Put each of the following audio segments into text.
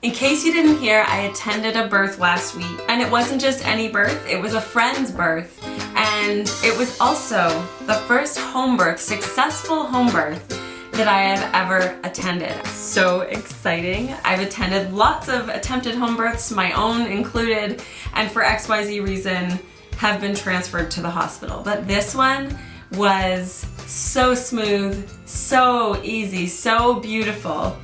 In case you didn't hear, I attended a birth last week, and it wasn't just any birth, it was a friend's birth. And it was also the first home birth, successful home birth, that I have ever attended. So exciting. I've attended lots of attempted home births, my own included, and for XYZ reason have been transferred to the hospital. But this one was so smooth, so easy, so beautiful.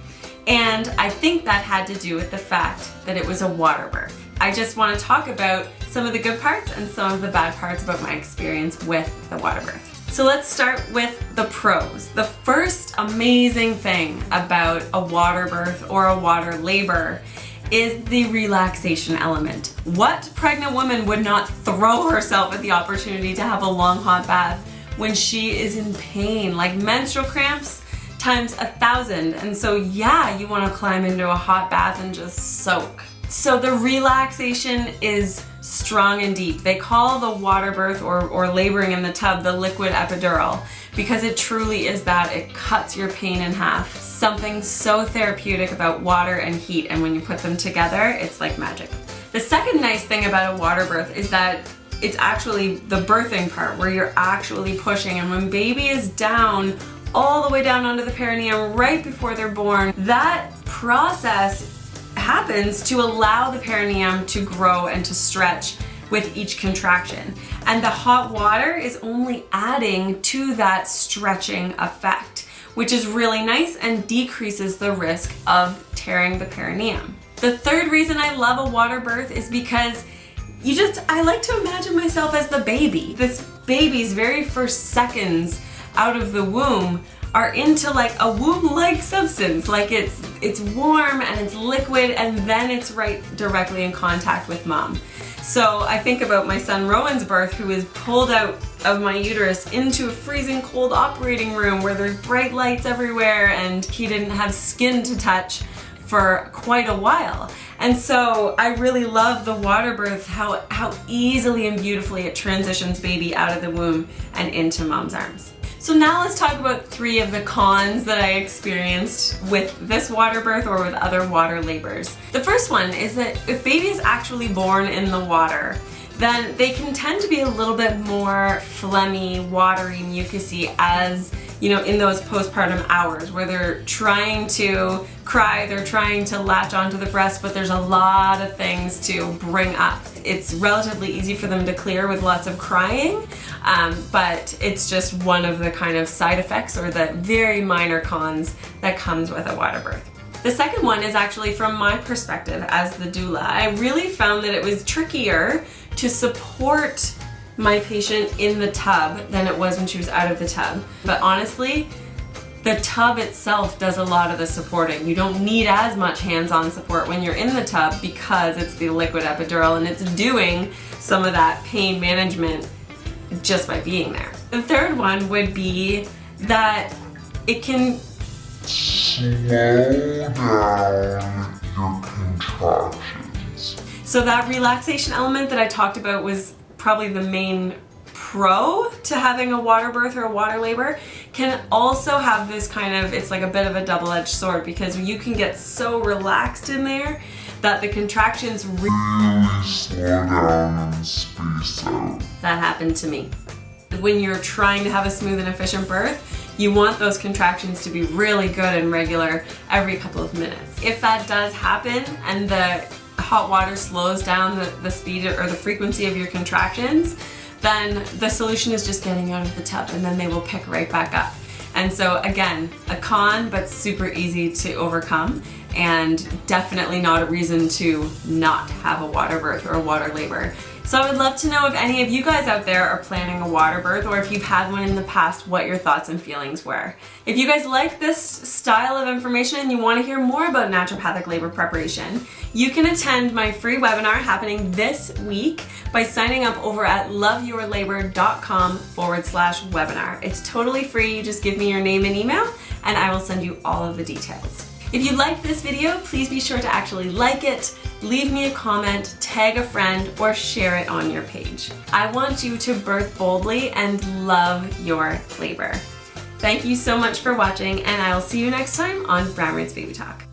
And I think that had to do with the fact that it was a water birth. I just want to talk about some of the good parts and some of the bad parts about my experience with the water birth. So let's start with the pros. The first amazing thing about a water birth or a water labor is the relaxation element. What pregnant woman would not throw herself at the opportunity to have a long hot bath when she is in pain, like menstrual cramps times 1,000. And so yeah, you want to climb into a hot bath and just soak. So the relaxation is strong and deep. They call the water birth or laboring in the tub the liquid epidural because it truly is that. It cuts your pain in half. Something so therapeutic about water and heat, and when you put them together, it's like magic. The second nice thing about a water birth is that it's actually the birthing part where you're actually pushing, and when baby is down, all the way down onto the perineum right before they're born, that process happens to allow the perineum to grow and to stretch with each contraction. And the hot water is only adding to that stretching effect, which is really nice and decreases the risk of tearing the perineum. The third reason I love a water birth is because I like to imagine myself as the baby. This baby's very first seconds out of the womb are into like a womb-like substance. Like it's warm and it's liquid, and then it's right directly in contact with mom. So I think about my son Rowan's birth, who is pulled out of my uterus into a freezing cold operating room where there's bright lights everywhere, and he didn't have skin to touch for quite a while. And so I really love the water birth, how easily and beautifully it transitions baby out of the womb and into mom's arms. So now let's talk about 3 of the cons that I experienced with this water birth or with other water labors. The first one is that if baby is actually born in the water, then they can tend to be a little bit more phlegmy, watery, mucousy as, you know, in those postpartum hours where they're trying to cry, they're trying to latch onto the breast, but there's a lot of things to bring up. It's relatively easy for them to clear with lots of crying, but it's just one of the kind of side effects or the very minor cons that comes with a water birth. The second one is actually from my perspective as the doula. I really found that it was trickier to support my patient in the tub than it was when she was out of the tub. But honestly, the tub itself does a lot of the supporting. You don't need as much hands-on support when you're in the tub because it's the liquid epidural and it's doing some of that pain management just by being there. The third one would be that it can slow down your contractions. So that relaxation element that I talked about was probably the main pro to having a water birth or a water labor. Can also have this kind of, it's like a bit of a double-edged sword because you can get so relaxed in there that the contractions really slow down and space out. That happened to me. When you're trying to have a smooth and efficient birth, you want those contractions to be really good and regular every couple of minutes. If that does happen and the hot water slows down the speed or the frequency of your contractions, then the solution is just getting out of the tub and then they will pick right back up. And so again, a con, but super easy to overcome and definitely not a reason to not have a water birth or a water labor. So I would love to know if any of you guys out there are planning a water birth or if you've had one in the past, what your thoughts and feelings were. If you guys like this style of information and you want to hear more about naturopathic labor preparation, you can attend my free webinar happening this week by signing up over at loveyourlabor.com/webinar. It's totally free. You just give me your name and email and I will send you all of the details. If you liked this video, please be sure to actually like it, leave me a comment, tag a friend, or share it on your page. I want you to birth boldly and love your labor. Thank you so much for watching, and I will see you next time on Brown Roots Baby Talk.